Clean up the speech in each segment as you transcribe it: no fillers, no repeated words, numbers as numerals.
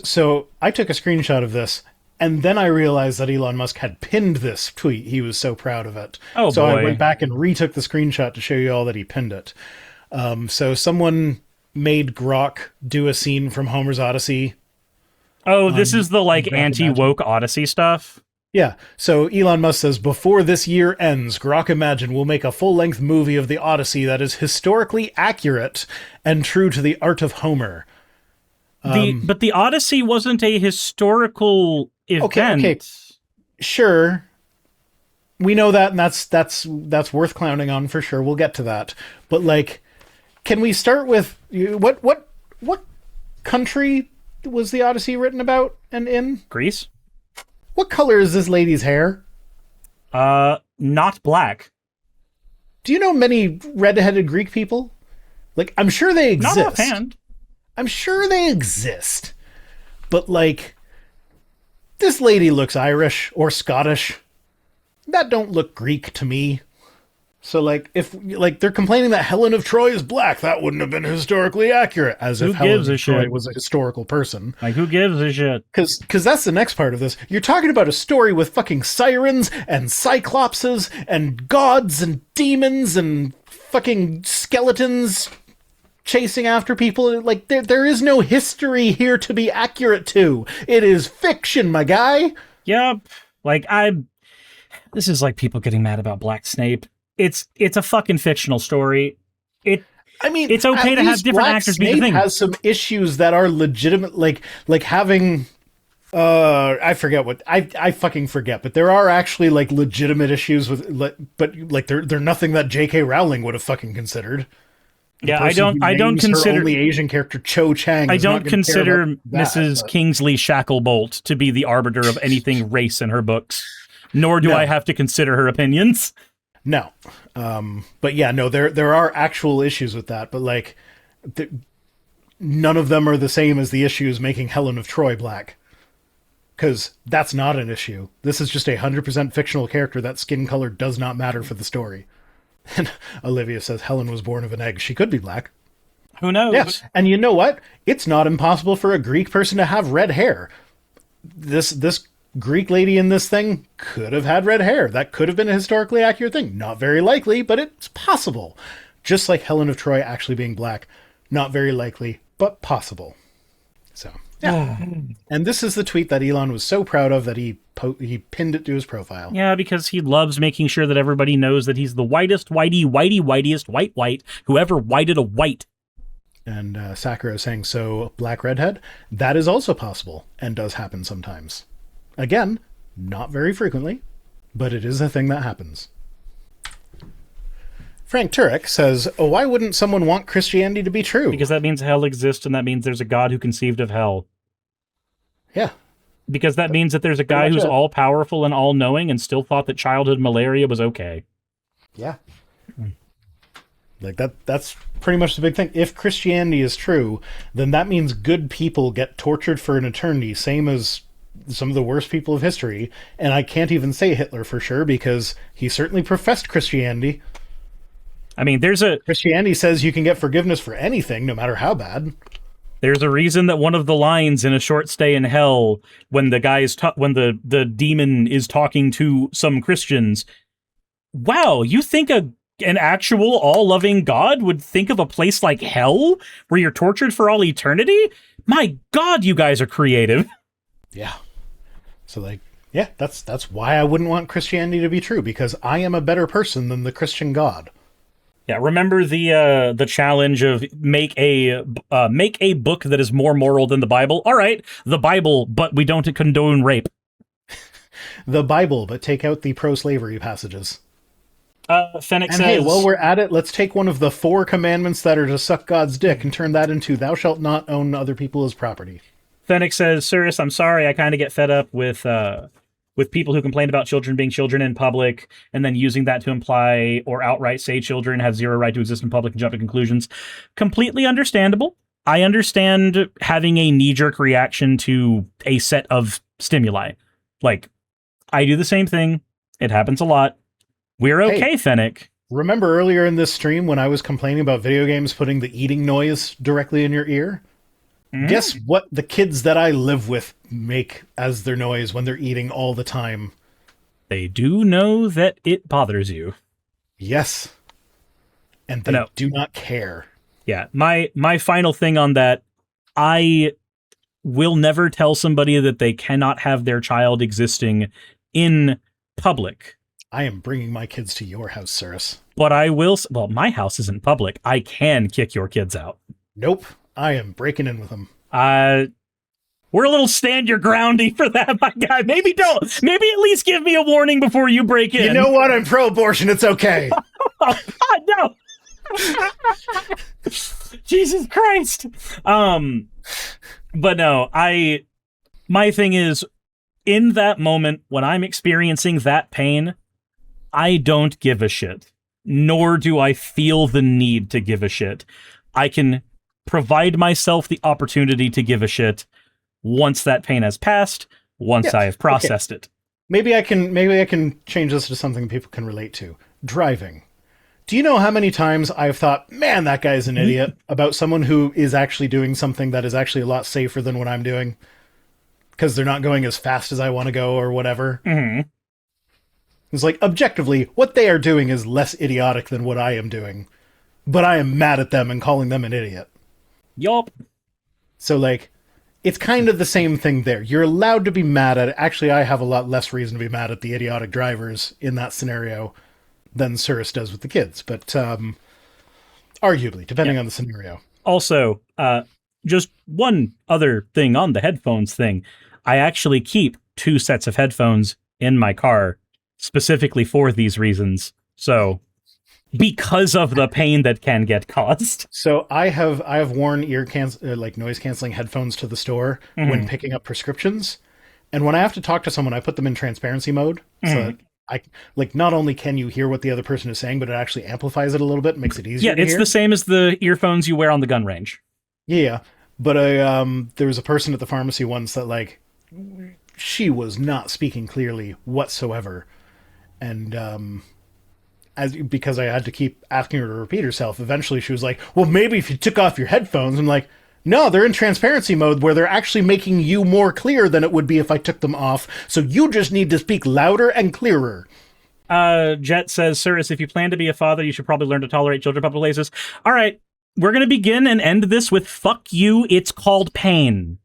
So I took a screenshot of this, and then I realized that Elon Musk had pinned this tweet. He was so proud of it. Oh So I boy. went back and retook the screenshot to show you all that he pinned it. So someone made Grok do a scene from Homer's Odyssey. Oh, this is the like Grok anti-woke Odyssey stuff. Yeah, so Elon Musk says, before this year ends, Grok Imagine will make a full-length movie of the Odyssey that is historically accurate and true to the art of Homer. But the Odyssey wasn't a historical event. Okay. Sure. We know that, and that's worth clowning on for sure. We'll get to that. But, like, can we start with what country was the Odyssey written about and in? Greece? What color is this lady's hair? Not black. Do you know many red-headed Greek people? Like, I'm sure they exist. Not offhand. I'm sure they exist. But, like, this lady looks Irish or Scottish. That don't look Greek to me. So, like, if like they're complaining that Helen of Troy is black, that wouldn't have been historically accurate, as if Helen of Troy was a historical person. Like, who gives a shit? Because that's the next part of this. You're talking about a story with fucking sirens and cyclopses and gods and demons and fucking skeletons chasing after people. Like, there is no history here to be accurate to. It is fiction, my guy. Yep. Like, this is like people getting mad about Black Snape. It's a fucking fictional story. I mean, it's okay to have different actors be the thing. Has some issues that are legitimate, like having. I forget what I fucking forget, but there are actually like legitimate issues with, but like they're nothing that J.K. Rowling would have fucking considered. Yeah, I don't consider the Asian character Cho Chang. I don't consider Mrs. Kingsley Shacklebolt to be the arbiter of anything race in her books, nor do I have to consider her opinions. No. But yeah, no, there are actual issues with that, but like none of them are the same as the issues making Helen of Troy black. Because that's not an issue. This is just 100% fictional character that skin color does not matter for the story. And Olivia says Helen was born of an egg. She could be black. Who knows? Yes. And you know what? It's not impossible for a Greek person to have red hair. This Greek lady in this thing could have had red hair. That could have been a historically accurate thing. Not very likely, but it's possible. Just like Helen of Troy actually being black. Not very likely, but possible. So, yeah. And this is the tweet that Elon was so proud of that he pinned it to his profile. Yeah, because he loves making sure that everybody knows that he's the whitest, whiteyest, white, who ever whited a white. And Sakura is saying, so black redhead? That is also possible and does happen sometimes. Again, not very frequently, but it is a thing that happens. Frank Turek says, why wouldn't someone want Christianity to be true? Because that means hell exists, and that means there's a God who conceived of hell. Yeah. Because that means that there's a guy who's all-powerful and all-knowing and still thought that childhood malaria was okay. Yeah. Like, that's pretty much the big thing. If Christianity is true, then that means good people get tortured for an eternity, same as some of the worst people of history. And I can't even say Hitler for sure, because he certainly professed Christianity. I mean, Christianity says you can get forgiveness for anything, no matter how bad. There's a reason that one of the lines in A Short Stay in Hell, when the guy is when the demon is talking to some Christians, wow, you think an actual all-loving God would think of a place like hell where you're tortured for all eternity? My God, you guys are creative. Yeah. So, like, yeah, that's why I wouldn't want Christianity to be true, because I am a better person than the Christian God. Yeah, remember the challenge of make a book that is more moral than the Bible? All right, the Bible, but we don't condone rape. The Bible, but take out the pro-slavery passages. Fennec says... hey, while we're at it, let's take one of the 4 commandments that are to suck God's dick and turn that into thou shalt not own other people as property. Fennec says, Cyrus, I'm sorry, I kind of get fed up with people who complain about children being children in public and then using that to imply or outright say children have zero right to exist in public and jump to conclusions. Completely understandable. I understand having a knee-jerk reaction to a set of stimuli. Like, I do the same thing. It happens a lot. We're okay, hey, Fennec. Remember earlier in this stream when I was complaining about video games putting the eating noise directly in your ear? Guess what the kids that I live with make as their noise when they're eating all the time? They do know that it bothers you. Yes. And they do not care. Yeah. My final thing on that, I will never tell somebody that they cannot have their child existing in public. I am bringing my kids to your house, Cirrus. But I will... Well, my house isn't public. I can kick your kids out. Nope. I am breaking in with them. We're a little stand your groundy for that, my guy. Maybe don't. Maybe at least give me a warning before you break in. You know what? I'm pro-abortion. It's okay. Oh, God, no. Jesus Christ. But no, my thing is, in that moment, when I'm experiencing that pain, I don't give a shit. Nor do I feel the need to give a shit. I can provide myself the opportunity to give a shit once that pain has passed, once I have processed it. Maybe I can change this to something people can relate to. Driving. Do you know how many times I've thought, man, that guy's an idiot, about someone who is actually doing something that is actually a lot safer than what I'm doing? Because they're not going as fast as I want to go or whatever. Mm-hmm. It's like, objectively, what they are doing is less idiotic than what I am doing. But I am mad at them and calling them an idiot. Yup. So, like, it's kind of the same thing there. You're allowed to be mad at it. Actually, I have a lot less reason to be mad at the idiotic drivers in that scenario than Cirrus does with the kids. But, arguably, depending on the scenario. Also, just one other thing on the headphones thing. I actually keep 2 sets of headphones in my car specifically for these reasons. So, because of the pain that can get caused. So I have worn noise canceling headphones to the store when picking up prescriptions, and when I have to talk to someone, I put them in transparency mode. So I not only can you hear what the other person is saying, but it actually amplifies it a little bit, and makes it easier. Yeah, it's the same as the earphones you wear on the gun range. Yeah, but there was a person at the pharmacy once that she was not speaking clearly whatsoever, and because I had to keep asking her to repeat herself, eventually she was like, well, maybe if you took off your headphones. I'm like, no, they're in transparency mode where they're actually making you more clear than it would be if I took them off. So you just need to speak louder and clearer. Jet says, Cirrus, if you plan to be a father, you should probably learn to tolerate children in public places. All right, we're going to begin and end this with fuck you. It's called pain.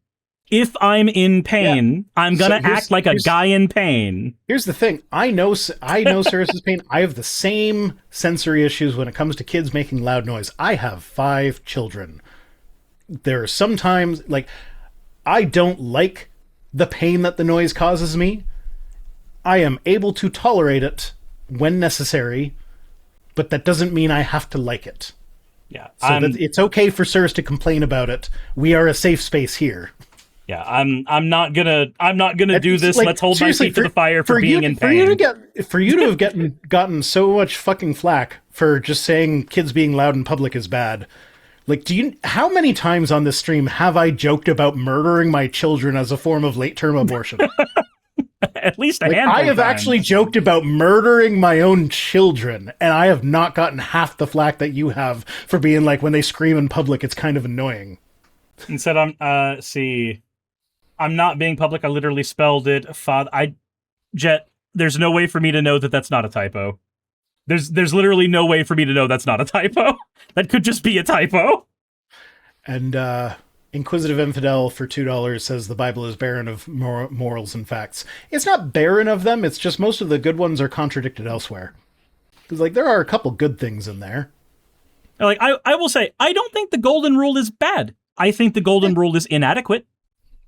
If I'm in pain, I'm going to act like a guy in pain. Here's the thing. I know Cirrus's pain. I have the same sensory issues when it comes to kids making loud noise. I have 5 children. There are sometimes, I don't like the pain that the noise causes me. I am able to tolerate it when necessary, but that doesn't mean I have to like it. Yeah. So it's okay for Cirrus to complain about it. We are a safe space here. Yeah, I'm not gonna do this. Let's hold my feet to the fire for being in pain. For you to have gotten so much fucking flack for just saying kids being loud in public is bad. How many times on this stream have I joked about murdering my children as a form of late-term abortion? At least a handful I have actually joked about murdering my own children, and I have not gotten half the flack that you have for being when they scream in public, it's kind of annoying. Instead, I'm not being public. I literally spelled it. Jet, there's no way for me to know that that's not a typo. There's literally no way for me to know that's not a typo. That could just be a typo. And Inquisitive Infidel for $2 says the Bible is barren of morals and facts. It's not barren of them. It's just most of the good ones are contradicted elsewhere. Because there are a couple good things in there. I will say, I don't think the golden rule is bad. I think the golden rule is inadequate.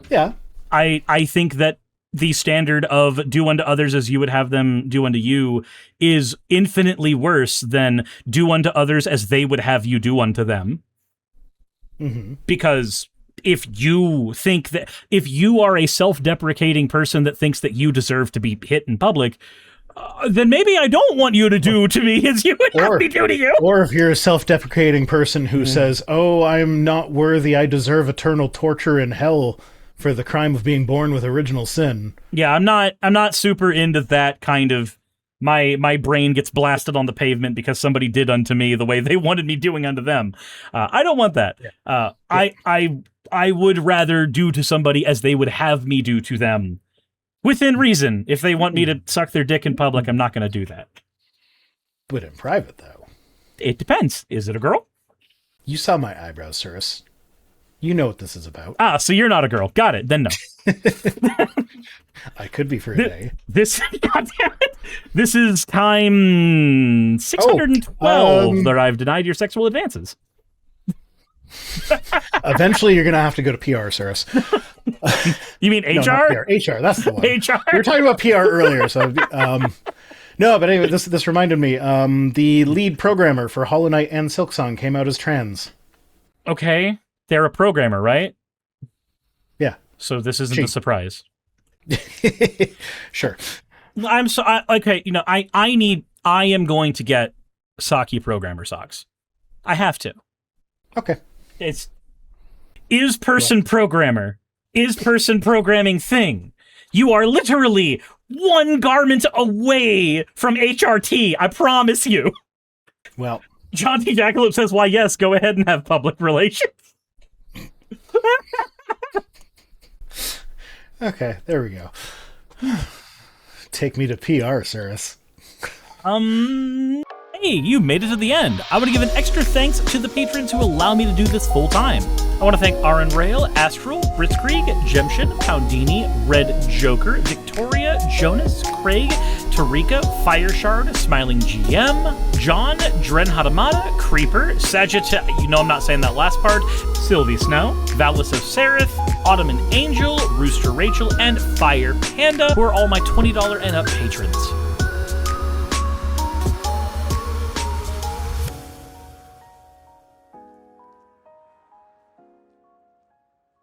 Yeah. I think that the standard of do unto others as you would have them do unto you is infinitely worse than do unto others as they would have you do unto them. Mm-hmm. Because if you are a self-deprecating person that thinks that you deserve to be hit in public, then maybe I don't want you to do to me as you would have me do to you. Or if you're a self-deprecating person who says, oh, I'm not worthy, I deserve eternal torture in hell for the crime of being born with original sin. Yeah, I'm not super into that kind of my brain gets blasted on the pavement because somebody did unto me the way they wanted me doing unto them. I don't want that. Yeah. I I would rather do to somebody as they would have me do to them. Within reason. If they want me to suck their dick in public, I'm not going to do that. But in private, though. It depends. Is it a girl? You saw my eyebrows, Cirrus. You know what this is about. Ah, so you're not a girl. Got it. Then no. I could be for a day. God damn it. This is time 612 that I've denied your sexual advances. Eventually, you're going to have to go to PR, Cirrus. You mean HR? No, not PR. HR, that's the one. HR? We were talking about PR earlier, so... no, but anyway, this reminded me. The lead programmer for Hollow Knight and Silksong came out as trans. Okay. They're a programmer, right? Yeah. So this isn't a surprise. Sure. Okay, I am going to get Saki programmer socks. I have to. Okay. Is person programmer. Is person programming thing. You are literally one garment away from HRT. I promise you. Well. John T. Jackalope says, why, yes, go ahead and have public relations. Okay, there we go. Take me to PR, Cirrus. Hey, you made it to the end. I want to give an extra thanks to the patrons who allow me to do this full time. I want to thank Aaron Rail, Astral, Britzkrieg, Jemshin, Poundini, Red Joker, Victoria, Jonas, Craig, Tarika, Fireshard, Smiling GM, John, Dren Hadamada, Creeper, Sagitta, I'm not saying that last part, Sylvie Snow, Valis of Seraph, Ottoman Angel, Rooster Rachel, and Fire Panda, who are all my $20 and up patrons.